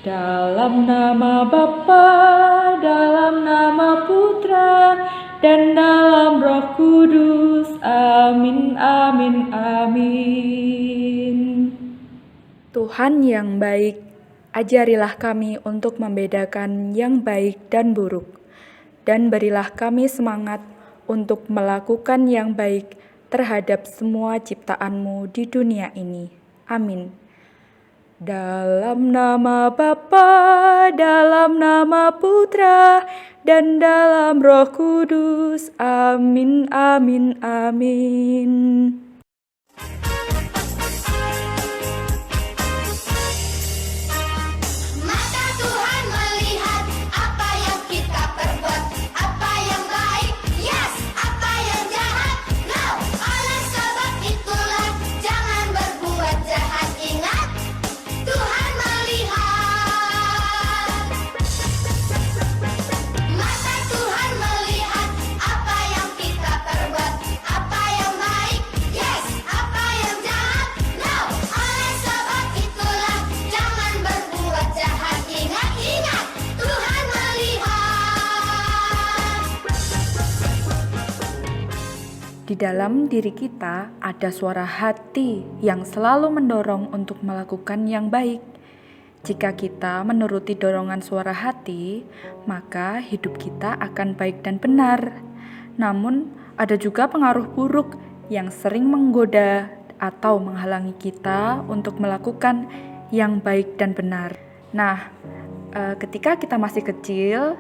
Dalam nama Bapa, dalam nama Putra, dan dalam Roh Kudus. Amin, amin, amin. Tuhan yang baik, ajarilah kami untuk membedakan yang baik dan buruk, dan berilah kami semangat untuk melakukan yang baik terhadap semua ciptaan-Mu di dunia ini. Amin. Dalam nama Bapa, dalam nama Putra, dan dalam Roh Kudus. Amin, amin, amin. Mata Tuhan melihat apa yang kita perbuat, apa yang baik, yes, apa yang jahat, no. Oleh sebab itulah jangan berbuat jahat. Ingat, Tuhan melihat. Mata Tuhan melihat apa yang kita perbuat, apa yang baik, yes, apa yang jahat, no. Oleh sebab itulah jangan berbuat jahat. Ingat, ingat, Tuhan melihat. Di dalam diri kita ada suara hati yang selalu mendorong untuk melakukan yang baik. Jika kita menuruti dorongan suara hati, maka hidup kita akan baik dan benar. Namun, ada juga pengaruh buruk yang sering menggoda atau menghalangi kita untuk melakukan yang baik dan benar. Nah, ketika kita masih kecil,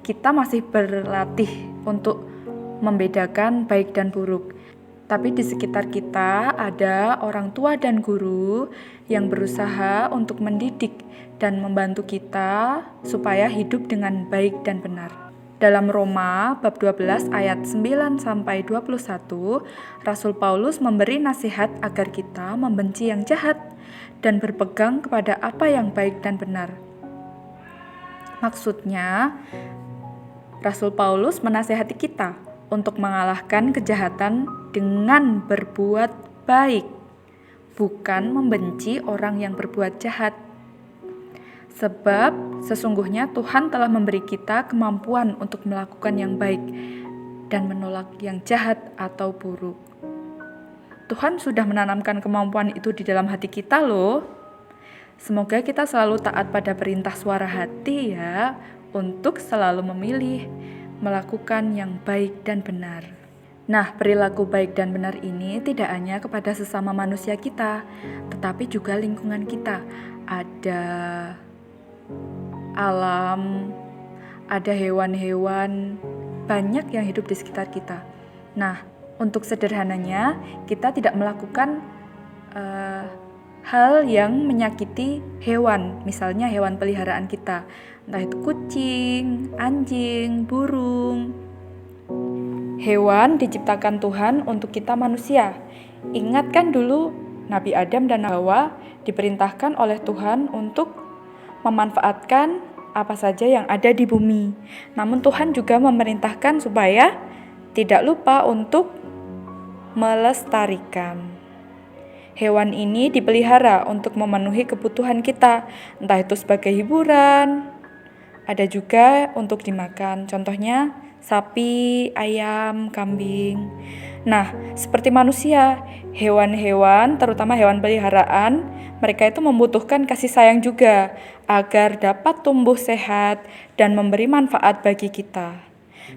kita masih berlatih untuk membedakan baik dan buruk. Tapi di sekitar kita ada orang tua dan guru yang berusaha untuk mendidik dan membantu kita supaya hidup dengan baik dan benar. Dalam Roma bab 12 ayat 9 sampai 21, Rasul Paulus memberi nasihat agar kita membenci yang jahat dan berpegang kepada apa yang baik dan benar. Maksudnya, Rasul Paulus menasihati kita untuk mengalahkan kejahatan dengan berbuat baik, bukan membenci orang yang berbuat jahat. Sebab sesungguhnya Tuhan telah memberi kita kemampuan untuk melakukan yang baik dan menolak yang jahat atau buruk. Tuhan sudah menanamkan kemampuan itu di dalam hati kita loh. Semoga kita selalu taat pada perintah suara hati ya, untuk selalu memilih melakukan yang baik dan benar. Nah, perilaku baik dan benar ini tidak hanya kepada sesama manusia kita, tetapi juga lingkungan kita. Ada alam, ada hewan-hewan, banyak yang hidup di sekitar kita. Nah, untuk sederhananya, kita tidak melakukan hal yang menyakiti hewan, misalnya hewan peliharaan kita, entah itu kucing, anjing, burung. Hewan diciptakan Tuhan untuk kita manusia. Ingat kan dulu Nabi Adam dan Hawa diperintahkan oleh Tuhan untuk memanfaatkan apa saja yang ada di bumi. Namun Tuhan juga memerintahkan supaya tidak lupa untuk melestarikan. Hewan ini dipelihara untuk memenuhi kebutuhan kita, entah itu sebagai hiburan, ada juga untuk dimakan, contohnya sapi, ayam, kambing. Nah, seperti manusia, hewan-hewan, terutama hewan peliharaan, mereka itu membutuhkan kasih sayang juga, agar dapat tumbuh sehat dan memberi manfaat bagi kita.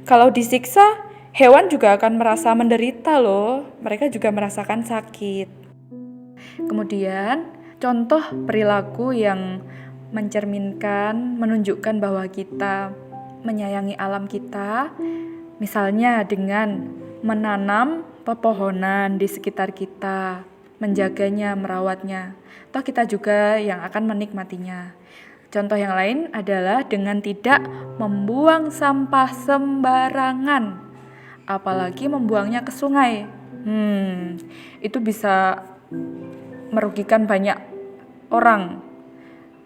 Kalau disiksa, hewan juga akan merasa menderita loh, mereka juga merasakan sakit. Kemudian, contoh perilaku yang menunjukkan bahwa kita menyayangi alam kita, misalnya dengan menanam pepohonan di sekitar kita, menjaganya, merawatnya, toh kita juga yang akan menikmatinya. Contoh yang lain adalah dengan tidak membuang sampah sembarangan, apalagi membuangnya ke sungai. Itu bisa merugikan banyak orang,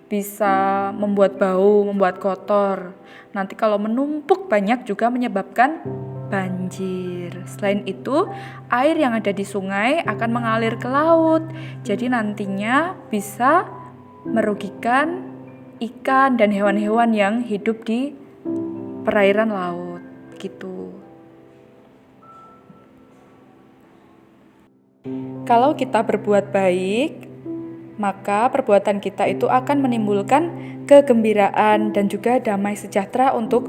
bisa membuat bau, membuat kotor. Nanti kalau menumpuk banyak juga menyebabkan banjir. Selain itu, air yang ada di sungai akan mengalir ke laut. Jadi nantinya bisa merugikan ikan dan hewan-hewan yang hidup di perairan laut gitu. Kalau kita berbuat baik, maka perbuatan kita itu akan menimbulkan kegembiraan dan juga damai sejahtera untuk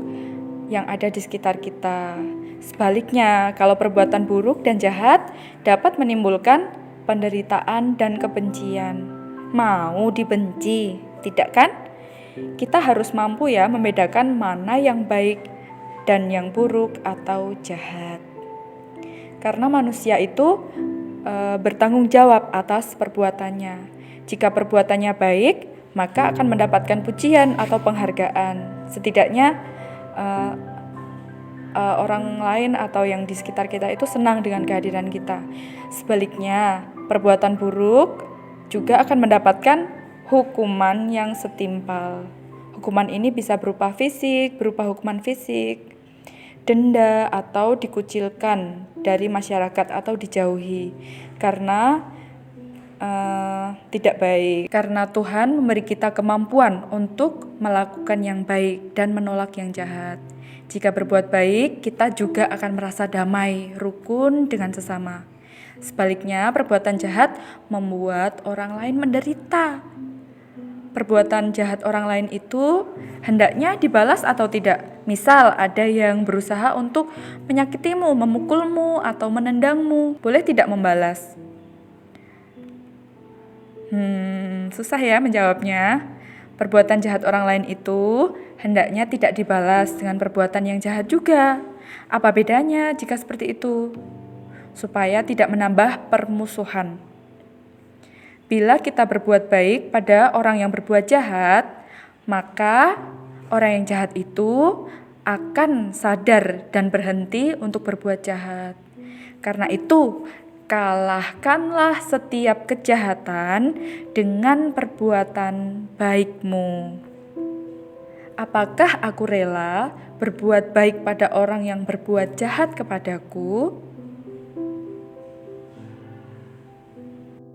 yang ada di sekitar kita. Sebaliknya, kalau perbuatan buruk dan jahat dapat menimbulkan penderitaan dan kebencian. Mau dibenci, tidak kan? Kita harus mampu ya membedakan mana yang baik dan yang buruk atau jahat. Karena manusia itu bertanggung jawab atas perbuatannya. Jika perbuatannya baik, maka akan mendapatkan pujian atau penghargaan. Setidaknya orang lain atau yang di sekitar kita itu senang dengan kehadiran kita. Sebaliknya, perbuatan buruk juga akan mendapatkan hukuman yang setimpal. Hukuman ini bisa berupa hukuman fisik, denda, atau dikucilkan dari masyarakat atau dijauhi karena tidak baik. Karena Tuhan memberi kita kemampuan untuk melakukan yang baik dan menolak yang jahat. Jika berbuat baik, kita juga akan merasa damai, rukun dengan sesama. Sebaliknya, perbuatan jahat membuat orang lain menderita. Perbuatan jahat orang lain itu hendaknya dibalas atau tidak? Misal ada yang berusaha untuk menyakitimu, memukulmu, atau menendangmu. Boleh tidak membalas? Susah ya menjawabnya. Perbuatan jahat orang lain itu hendaknya tidak dibalas dengan perbuatan yang jahat juga. Apa bedanya jika seperti itu? Supaya tidak menambah permusuhan. Bila kita berbuat baik pada orang yang berbuat jahat, maka orang yang jahat itu akan sadar dan berhenti untuk berbuat jahat. Karena itu, kalahkanlah setiap kejahatan dengan perbuatan baikmu. Apakah aku rela berbuat baik pada orang yang berbuat jahat kepadaku?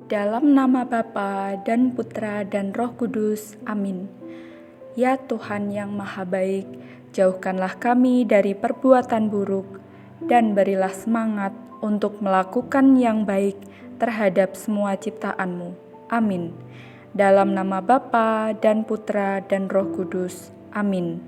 Dalam nama Bapa dan Putra dan Roh Kudus. Amin. Ya Tuhan yang Maha Baik, jauhkanlah kami dari perbuatan buruk dan berilah semangat untuk melakukan yang baik terhadap semua ciptaan-Mu. Amin. Dalam nama Bapa dan Putra dan Roh Kudus. Amin.